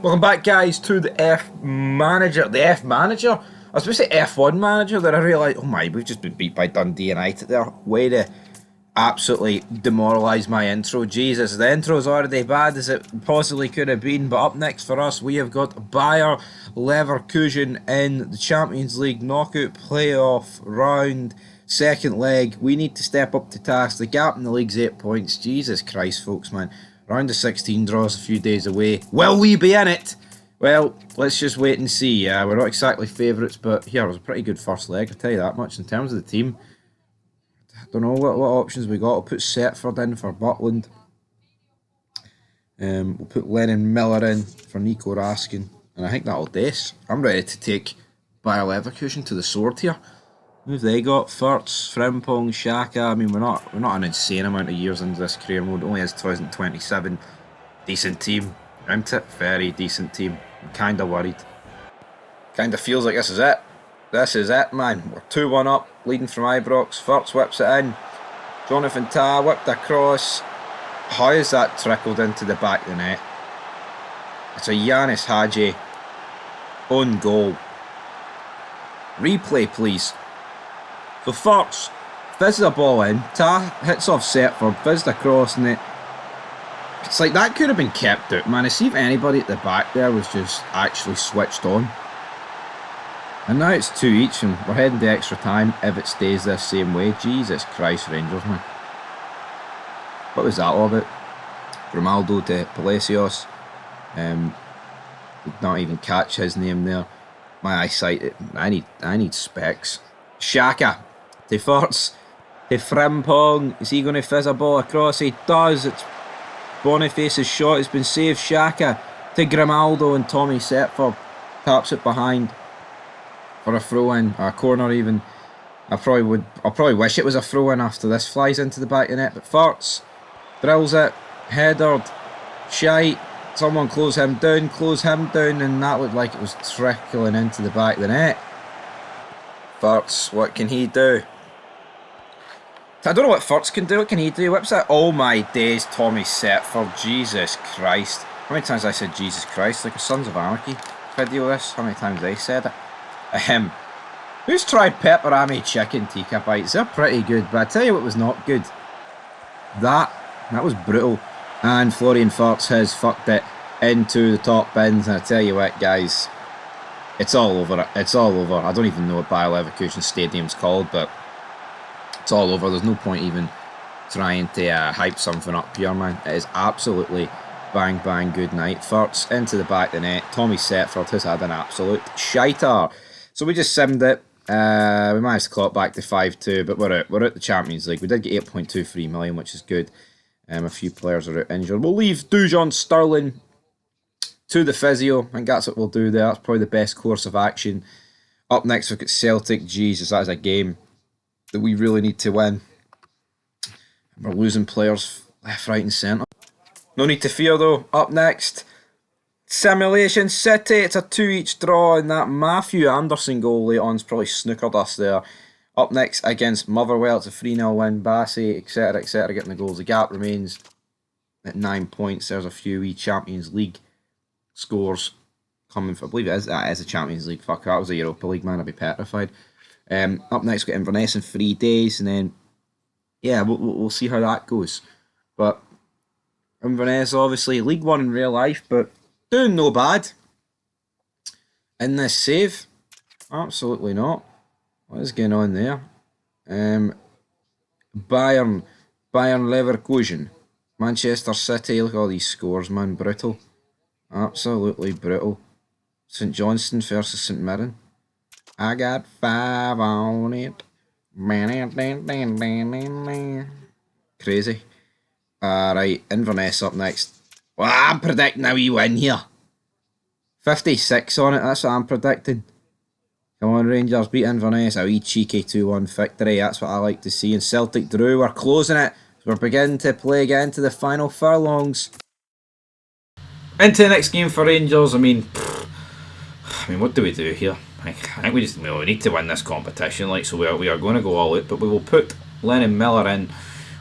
Welcome back, guys, to the F Manager. The F Manager? I was supposed to say F1 Manager, then I realised, oh my, we've just been beat by Dundee United there. Way to absolutely demoralise my intro. Jesus, the intro's already bad as it possibly could have been, but up next for us, we have got Bayer Leverkusen in the Champions League knockout playoff round. Second leg, we need to step up to task. The gap in the league's 8 points. Jesus Christ, folks, man. Round of 16 draws a few days away. Will we be in it? Well, let's just wait and see. We're not exactly favourites, but here was a pretty good first leg, I'll tell you that much. In terms of the team, I don't know what options we got. I'll put Setford in for Butland. We'll put Lennon Miller in for Nico Raskin. And I think that'll do us. I'm ready to take Bayer Leverkusen to the sword here. Who've they got? Furtz, Frimpong, Xhaka. I mean, we're not an insane amount of years into this career mode. It only is 2027. Decent team, isn't it? Very decent team. I'm kind of worried. Kind of feels like this is it. This is it, man. We're 2-1 up, leading from Ibrox. Furtz whips it in. Jonathan Tah whipped across. How has that trickled into the back of the net? It's a Yanis Hadji own goal. Replay, please. So Furtz fizzes a ball in, Tah hits off Setford, fizzed across, and it's like that could have been kept out, man. I see if anybody at the back there was just actually switched on. And now it's 2 each, and we're heading to extra time if it stays this same way. Jesus Christ, Rangers, man. What was that all about? Grimaldo to Palacios. Did not even catch his name there. My eyesight, I need specs. Xhaka to Furtz, to Frimpong. Is he going to fizz a ball across? He does. It's Boniface's shot has been saved. Xhaka to Grimaldo, and Tommy Setford taps it behind for a throw-in, a corner even. I'll probably wish it was a throw-in after this flies into the back of the net. But Furtz drills it, headered, shite. Someone close him down, and that looked like it was trickling into the back of the net. Furtz, what can he do? I don't know what Furtz can do. What can he do? Whips it. Oh my days, Tommy Setford. Jesus Christ. How many times I said Jesus Christ? Like a Sons of Anarchy video this. How many times they said it? Who's tried pepperami chicken tikka bites? They're pretty good, but I tell you what was not good. That was brutal. And Florian Furtz has fucked it into the top bins. And I tell you what, guys, it's all over. It's all over. I don't even know what Bayer Leverkusen Stadium's called, but it's all over. There's no point even trying to hype something up here, man. It is absolutely bang, bang, good night. Furtz into the back of the net. Tommy Setford has had an absolute shiter. So we just simmed it. We managed to claw it back to 5-2, but we're out the Champions League. We did get 8.23 million, which is good. A few players are out injured. We'll leave Dujon Sterling to the physio. I think that's what we'll do there. That's probably the best course of action. Up next, we've got Celtic. Jesus, that is a game that we really need to win. We're losing players left, right and centre. No need to fear though. Up next, Simulation City. It's a 2 each draw, and that Matthew Anderson goal late on's probably snookered us there. Up next against Motherwell, it's a 3-0 win. Bassey, etc., getting the goals. The gap remains at 9 points. There's a few wee Champions League scores coming for, I believe that is a Champions League. Fuck, that was a Europa League, man. I'd be petrified. Up next, we've got Inverness in 3 days, and then yeah, we'll see how that goes. But Inverness, obviously, League One in real life, but doing no bad. In this save, absolutely not. What is going on there? Bayern Leverkusen, Manchester City. Look at all these scores, man. Brutal, absolutely brutal. St Johnstone versus St Mirren. I got 5 on it. Crazy. Right, Inverness up next. Well, I'm predicting a wee win here. 56 on it, that's what I'm predicting. Come on, Rangers, beat Inverness. A wee cheeky 2-1 victory, that's what I like to see. And Celtic drew, we're closing it. We're beginning to play again to the final furlongs. Into the next game for Rangers. I mean, what do we do here? I think we need to win this competition, like, so we are going to go all out, but we will put Lennon Miller in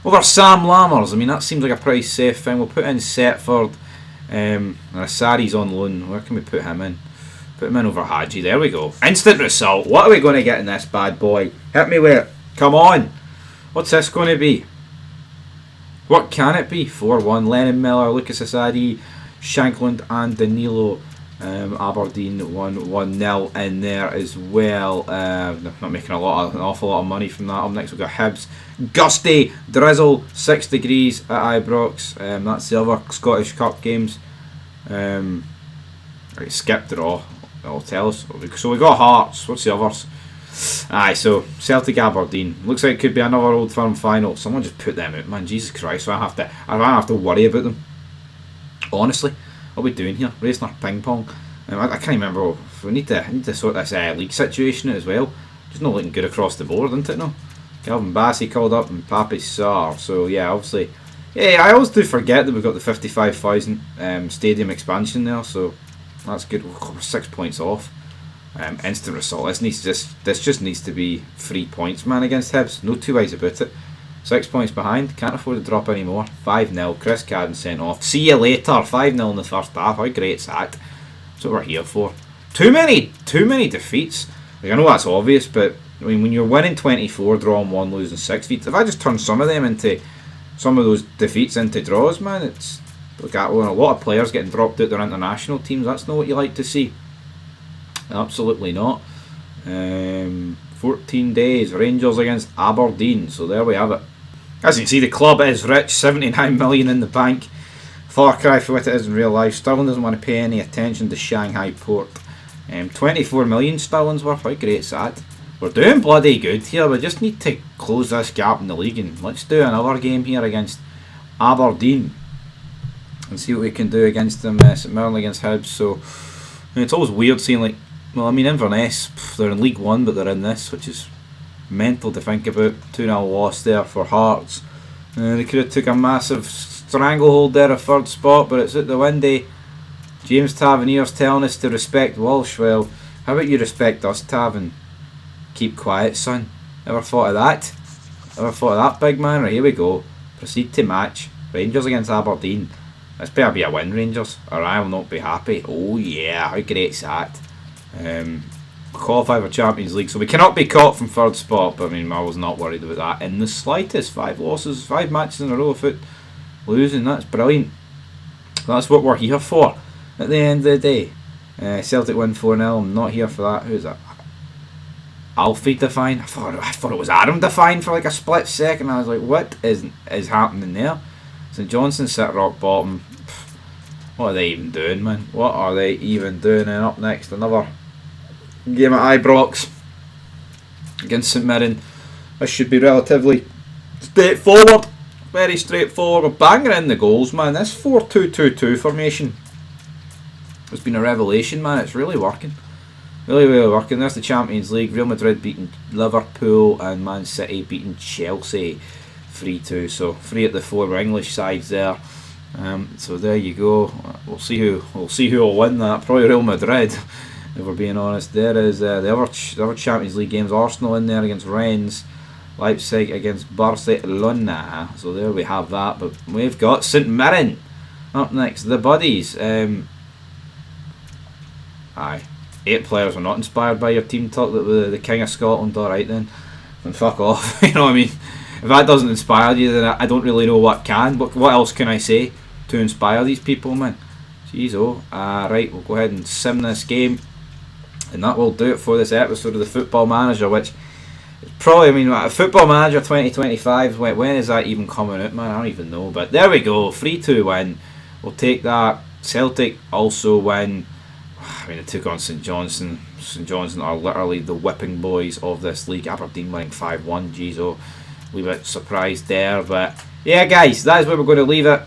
over Sam Lammers. I mean, that seems like a pretty safe thing. We'll put in Setford, Asari's on loan. Where can we put him in? Put him in over Hadji. There we go. Instant result. What are we going to get in this bad boy? Hit me with it. Come on. What's this going to be? What can it be? 4-1. Lennon Miller, Lucas Asadi, Shankland and Danilo. Aberdeen 1-0 in there as well. Not making an awful lot of money from that. Up next we've got Hibs. Gusty drizzle 6 degrees at Ibrox. That's the other Scottish Cup games. Right, skip draw. That'll tell us. So we got Hearts. What's the others? Aye, so Celtic Aberdeen. Looks like it could be another Old Firm final. Someone just put them out, man. Jesus Christ! So I don't have to worry about them. Honestly. What are we doing here? Racing our ping pong. I can't remember. We need to sort this league situation out as well. Just not looking good across the board, isn't it? No. Calvin Bassey called up and Papi Sarr. So yeah, obviously. Yeah, I always do forget that we've got the 55,000 stadium expansion there. So that's good. We're 6 points off. Instant result. This just needs to be 3 points, man, against Hibs. No two ways about it. 6 points behind, can't afford to drop any more. 5-0, Chris Cadden sent off. See you later, 5-0 in the first half. How great's that? That's what we're here for. Too many defeats. Like, I know that's obvious, but I mean, when you're winning 24, drawing 1, losing 6 defeats, if I just turn some of those defeats into draws, man, it's look at a lot of players getting dropped out their international teams. That's not what you like to see. Absolutely not. 14 days, Rangers against Aberdeen. So there we have it. As you can see, the club is rich, 79 million in the bank. Far cry for what it is in real life. Sterling doesn't want to pay any attention to Shanghai Port. 24 million sterling's worth. How great's that? We're doing bloody good here. We just need to close this gap in the league, and let's do another game here against Aberdeen and see what we can do against them. St Mirren against Hibs. So it's always weird seeing, like, well, I mean, Inverness, they're in League 1, but they're in this, which is mental to think about. 2-0 loss there for Hearts. They could have took a massive stranglehold there, a third spot, but it's at the windy. James Tavernier's telling us to respect Walsh. Well, how about you respect us, Tav, and keep quiet, son? Ever thought of that? Ever thought of that, big man? Right, here we go. Proceed to match. Rangers against Aberdeen. This better be a win, Rangers, or I will not be happy. Oh yeah, how great's that? Qualify for Champions League, so we cannot be caught from third spot, but I mean, I was not worried about that in the slightest. 5 losses, 5 matches in a row without losing. That's brilliant. That's what we're here for at the end of the day. Celtic win 4-0. I'm not here for that. Who's that? Alfie Define. I thought it was Adam Define for like a split second. I was like, what is happening there? St Johnstone sit rock bottom. What are they even doing, man? What are they even doing? And up next, another game at Ibrox against St Mirren. This should be relatively straightforward. Very straightforward. We're banging in the goals, man. This 4-2-2-2 formation has been a revelation, man. It's really working. Really, really working. There's the Champions League. Real Madrid beating Liverpool and Man City beating Chelsea 3-2. So 3 at the 4 English sides there. So there you go. We'll see who will win that. Probably Real Madrid, if we're being honest. There is the other Champions League games. Arsenal in there against Rennes, Leipzig against Barcelona. So there we have that. But we've got St Mirren up next. The Buddies. Aye, 8 players are not inspired by your team talk. The King of Scotland. All right then fuck off. You know what I mean? If that doesn't inspire you, then I don't really know what can. What else can I say to inspire these people, man? Jeez, oh. Right, we'll go ahead and sim this game. And that will do it for this episode of the Football Manager, which is probably, I mean, Football Manager 2025, when is that even coming out, man? I don't even know. But there we go, 3-2 win. We'll take that. Celtic also win. I mean, they took on St Johnstone. St Johnstone are literally the whipping boys of this league. Aberdeen winning 5-1. Jeez, oh. A wee bit surprised there, but yeah, guys, that is where we're going to leave it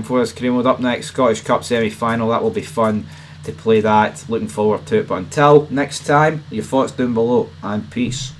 for this career mode. Up next, Scottish Cup semi-final. That will be fun to play that. Looking forward to it. But until next time, your thoughts down below, and peace.